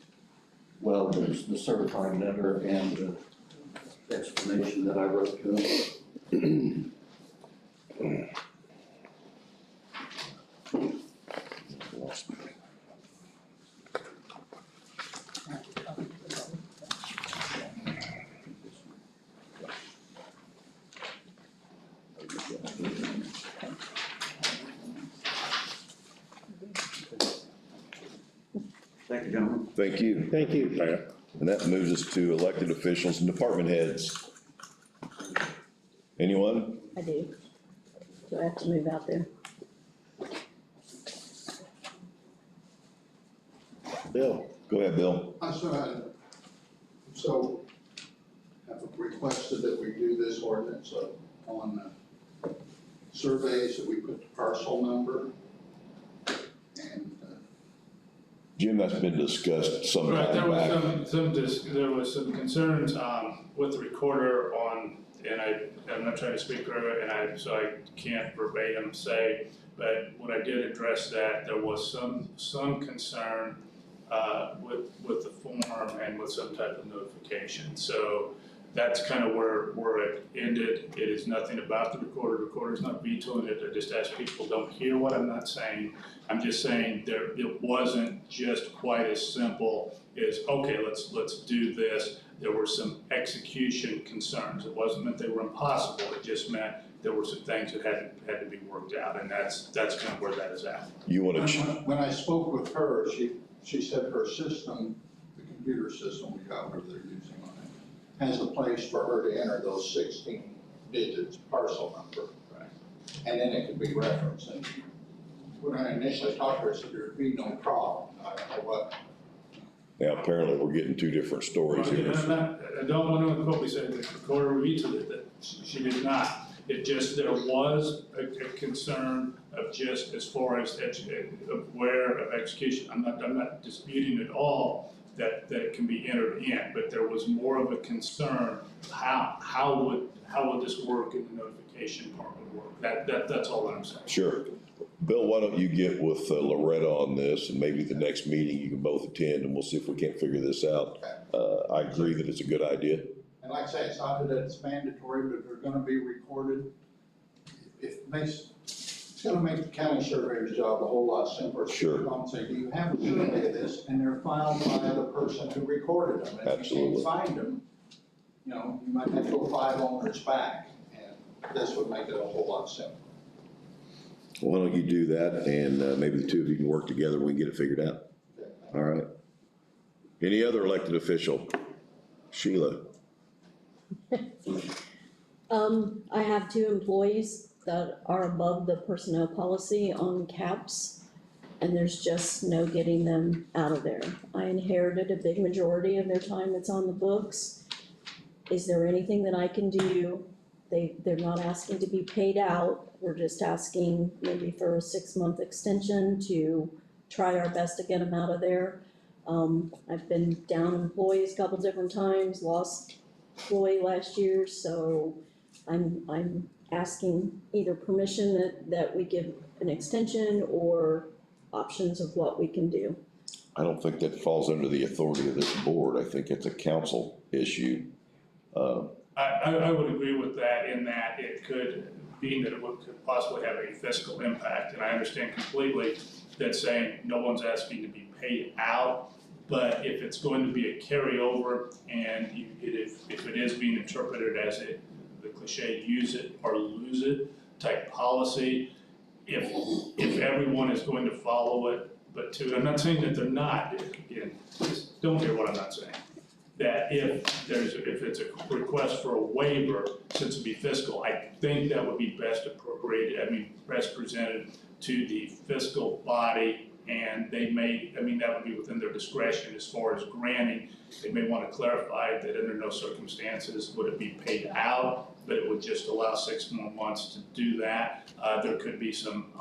Well, there's the certified letter and the explanation that I wrote to them. Thank you, gentlemen. Thank you. Thank you. And that moves us to elected officials and department heads. Anyone? I do. Do I have to move out there? Bill? Go ahead, Bill. So have requested that we do this ordinance on surveys that we put the parcel number. And Jim, that's been discussed some Right, there time was back. there was some concerns, with the recorder on, and I'm not trying to speak for her, so I can't verbatim say, but when I did address that, there was some concern, with the form and with some type of notification. So that's kind of where it ended. It is nothing about the recorder. The recorder's not vetoing it. I just ask people don't hear what I'm not saying. I'm just saying it wasn't just quite as simple as, okay, let's do this. There were some execution concerns. It wasn't that they were impossible. It just meant there were some things that had to be worked out, and that's kind of where that is at. You want to, when I spoke with her, she said her system, the computer system, whatever they're using on it, has a place for her to enter those 16 digits parcel number. Right. And then it can be referenced. And when I initially talked to her, I said there'd be no problem. I don't know what. Now, apparently, we're getting two different stories Well, here. again, I don't want to quote me saying that the recorder repeated it, that she did not. It just, there was a concern of just as far as aware of execution. I'm not disputing at all that it can be entered in, but there was more of a concern, how would this work in the notification part would work? That's all I'm saying. Sure. Bill, why don't you get with Loretta on this, and maybe the next meeting you can both attend, and we'll see if we can't figure this out. I agree that it's a good idea. And like I say, it's not that it's mandatory, but they're gonna be recorded. It's gonna make the county surveyor's job a whole lot simpler. Sure. I'm saying, do you have a survey of this? And they're filed by the person who recorded them. And if you Absolutely. can't find them, you know, you might have to go 5 owners back, and this would make it a whole lot simpler. Why don't you do that, and maybe the two of you can work together, and we can get it figured out. All right. Any other elected official? Sheila? I have 2 employees that are above the personnel policy on caps, and there's just no getting them out of there. I inherited a big majority of their time that's on the books. Is there anything that I can do? They're not asking to be paid out, we're just asking maybe for a 6-month extension to try our best to get them out of there. I've been down employees a couple different times, lost employee last year, so I'm asking either permission that we give an extension or options of what we can do. I don't think that falls under the authority of this board. I think it's a council issue. I would agree with that in that it could, being that it could possibly have a fiscal impact, and I understand completely that saying no one's asking to be paid out, but if it's going to be a carryover and if it is being interpreted as the cliche, use it or lose it type policy, if everyone is going to follow it, but I'm not saying that they're not, again, just don't hear what I'm not saying. That if it's a request for a waiver, since it'd be fiscal, I think that would be best best presented to the fiscal body, and they may, that would be within their discretion as far as granting. They may want to clarify that under no circumstances would it be paid out, but it would just allow 6 more months to do that. There could be some,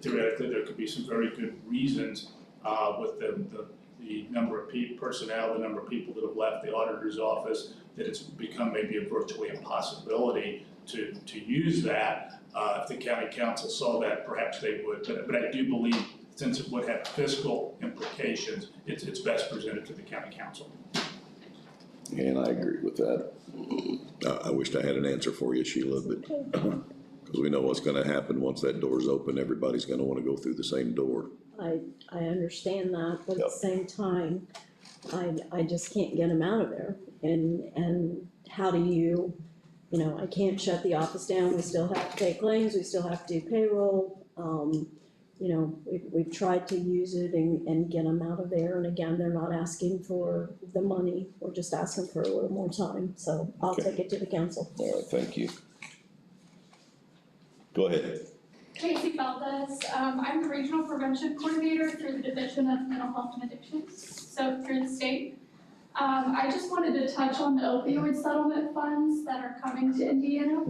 theoretically, there could be some very good reasons with the number of personnel, the number of people that have left the auditor's office, that it's become maybe virtually impossibility to use that. If the county council saw that, perhaps they would, but I do believe since it would have fiscal implications, it's best presented to the county council. And I agree with that. I wished I had an answer for you, Sheila, but because we know what's gonna happen once that door's open, everybody's gonna wanna go through the same door. I understand that, but at the same time, I just can't get them out of there. And how do you I can't shut the office down, we still have to pay claims, we still have to do payroll. We've tried to use it and get them out of there, and again, they're not asking for the money, we're just asking for a little more time, so I'll Okay. take it to the council. All right, thank you. Go ahead. Tracy Valdez, I'm the Regional Prevention Coordinator through the Division of Mental Health and Addictions, so through the state. I just wanted to touch on the opioid settlement funds that are coming to Indiana.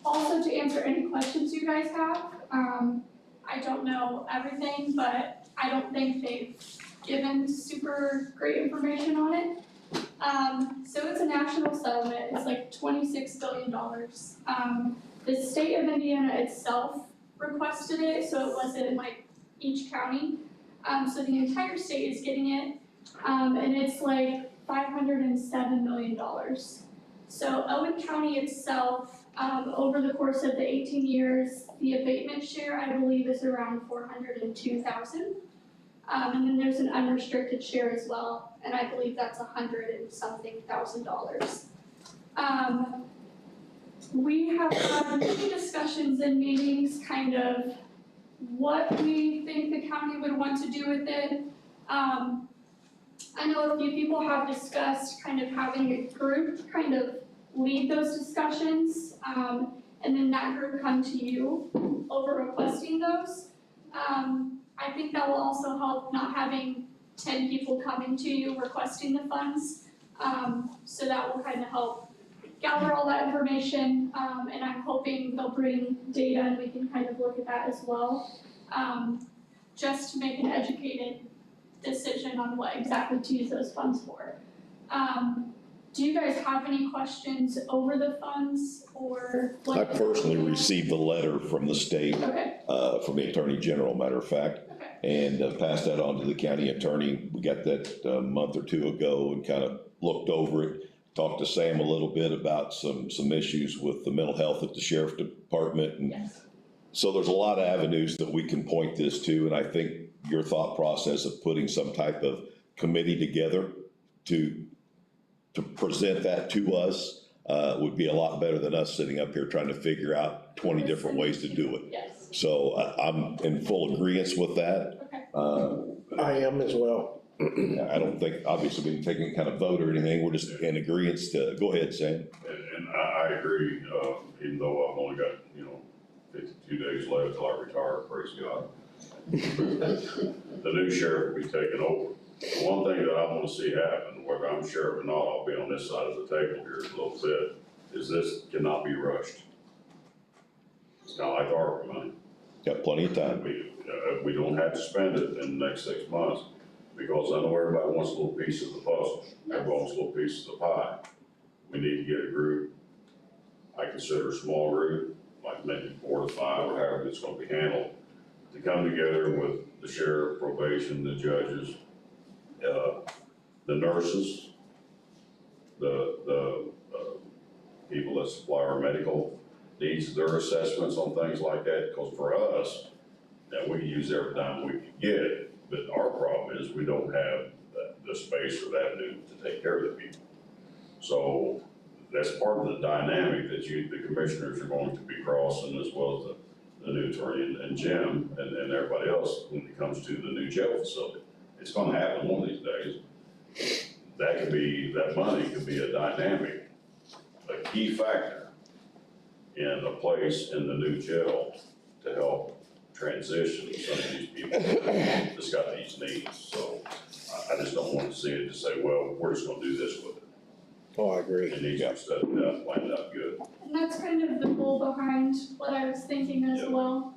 Also to answer any questions you guys have, I don't know everything, but I don't think they've given super great information on it. So it's a national settlement, it's like $26 billion. The state of Indiana itself requested it, so it wasn't like each county. So the entire state is getting it, and it's like $507 million. So Owen County itself, over the course of the 18 years, the abatement share, I believe, is around $402,000. And then there's an unrestricted share as well, and I believe that's $100-something thousand. We have had many discussions in meetings, kind of what we think the county would want to do with it. I know a few people have discussed kind of having a group kind of lead those discussions, and then that group come to you over requesting those. I think that will also help not having 10 people coming to you requesting the funds. So that will kind of help gather all that information, and I'm hoping they'll bring data and we can kind of look at that as well. Just to make an educated decision on what exactly to use those funds for. Do you guys have any questions over the funds or what? I personally received the letter from the state, Okay, from the Attorney General, matter of fact, okay, and passed that on to the county attorney. We got that a month or two ago and kind of looked over it. Talked to Sam a little bit about some issues with the mental health at the sheriff's department. And yes, so there's a lot of avenues that we can point this to, and I think your thought process of putting some type of committee together to present that to us would be a lot better than us sitting up here trying to figure out 20 different ways to do it. yes, So I'm in full agreement with that. okay. I am as well. I don't think, obviously, we can take any kind of vote or anything, we're just in agreement to, go ahead, Sam. And I agree, even though I've only got, 52 days left till I retire, praise God. The new sheriff will be taking over. The one thing that I want to see happen, whether I'm sheriff or not, I'll be on this side of the table here a little bit, is this cannot be rushed. It's kind of like ARPA money. Got plenty of time. We don't have to spend it in the next 6 months, because I know everybody wants a little piece of the puzzle. Everybody wants a little piece of the pie. We need to get a group, I consider a small group, like maybe 4 to 5 or however it's gonna be handled, to come together with the sheriff, probation, the judges, the nurses, the people that supply our medical needs, their assessments on things like that, because for us, that we can use every time we can get it, but our problem is we don't have the space or that avenue to take care of the people. So that's part of the dynamic that the commissioners are going to be crossing, as well as the new attorney and Jim and everybody else when it comes to the new jail facility. It's gonna happen one of these days. That money could be a dynamic, a key factor in a place in the new jail to help transition some of these people that's got these needs. So I just don't want to see it to say, well, we're just gonna do this with it. Oh, I agree. It needs to be studied out, planned out good. And that's kind of the goal behind what I was thinking as well.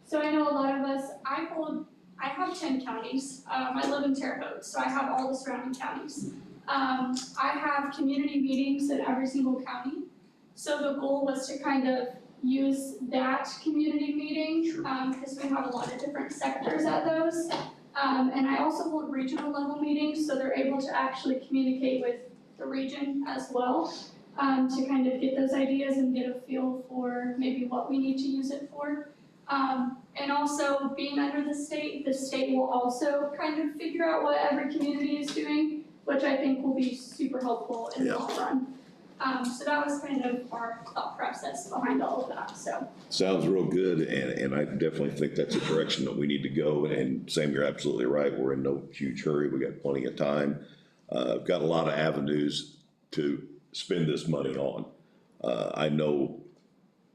So I know a lot of us, I have 10 counties. I live in Terre Haute, so I have all the surrounding counties. I have community meetings in every single county. So the goal was to kind of use that community meeting, because we have a lot of different sectors at those. And I also hold regional level meetings, so they're able to actually communicate with the region as well, to kind of get those ideas and get a feel for maybe what we need to use it for. And also being under the state will also kind of figure out what every community is doing, which I think will be super helpful in the long run. So that was kind of our thought process behind all of that, so. Sounds real good, and I definitely think that's a direction that we need to go, and Sam, you're absolutely right, we're in no huge hurry, we got plenty of time. Got a lot of avenues to spend this money on. I know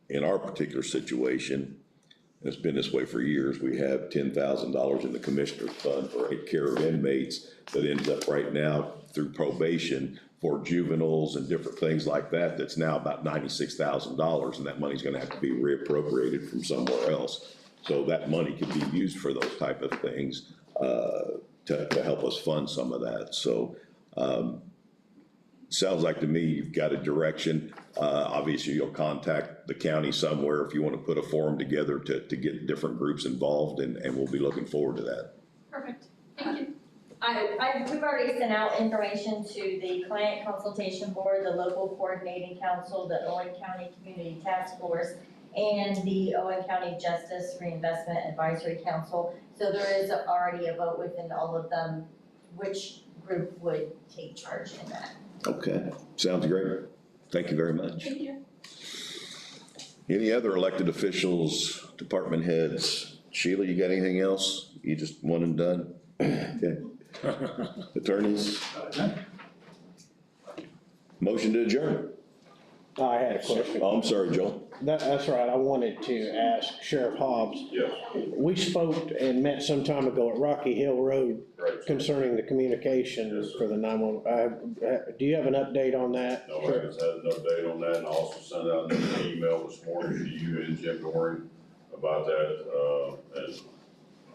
in our particular situation, and it's been this way for years, we have $10,000 in the commissioner's fund for care of inmates that ends up right now through probation for juveniles and different things like that, that's now about $96,000, and that money's gonna have to be reappropriated from somewhere else. So that money could be used for those type of things to help us fund some of that. So sounds like to me you've got a direction. Obviously, you'll contact the county somewhere if you want to put a forum together to get different groups involved, and we'll be looking forward to that. Perfect, thank you. We've already sent out information to the Client Consultation Board, the Local Coordinating Council, the Owen County Community Task Force, and the Owen County Justice Reinvestment Advisory Council. So there is already a vote within all of them, which group would take charge in that. Okay, sounds great. Thank you very much. Thank you. Any other elected officials, department heads? Sheila, you got anything else? You just one and done? Okay. Attorneys? Motion to adjourn. I had a question. Oh, I'm sorry, Joel. That's right, I wanted to ask Sheriff Hobbs. Yes, We spoke and met some time ago at Rocky Hill Road right. concerning the communication Yes, sir. for the 911. Do you have an update on that? No, I just had an update on that, and I also sent out an email this morning to you and Jim Doring about that, and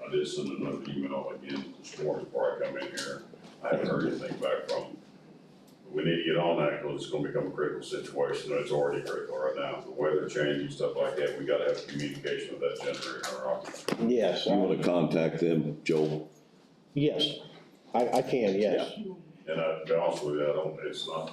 I did send another email again this morning before I come in here. I haven't heard anything back from them. We need to get on that, because it's gonna become a critical situation, and it's already critical right now. The weather changing, stuff like that, we gotta have communication with that generator in our office. Yes, You wanna contact them, Joel? yes, I can, yes. And to be honest with you, it's not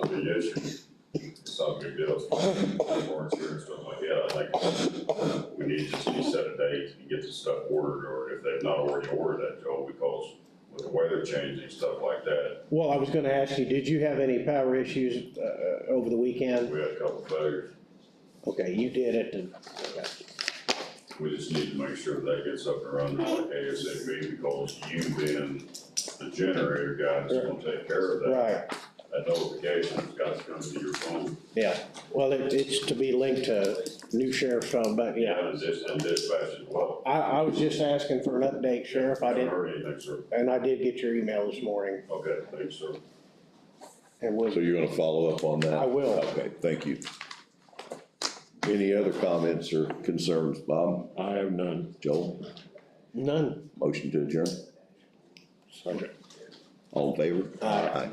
a big issue. It's not a big deal. It's fine. Warrants here and stuff like that. I think we need to just set a date and get the stuff ordered, or if they've not already ordered that, Joe, because with the weather changing, stuff like that, Well, I was gonna ask you, did you have any power issues, over the weekend? we had a couple failures. Okay, you did it, We just need to make sure that gets up and running like ASAP, because you being the generator guy that's gonna take care of that. right, That notification's got to come to your phone. yeah. Well, it's to be linked to new sheriff's phone, but yeah. And dispatch as well. I was just asking for an update, Sheriff, I Haven't did, heard anything, sir. and I did get your email this morning, Okay, thanks, sir. and was, So you're gonna follow up on that? I will. Okay, thank you. Any other comments or concerns, Bob? I have none. Joel? none. Motion to adjourn? Second. All in favor? Aye. Aye.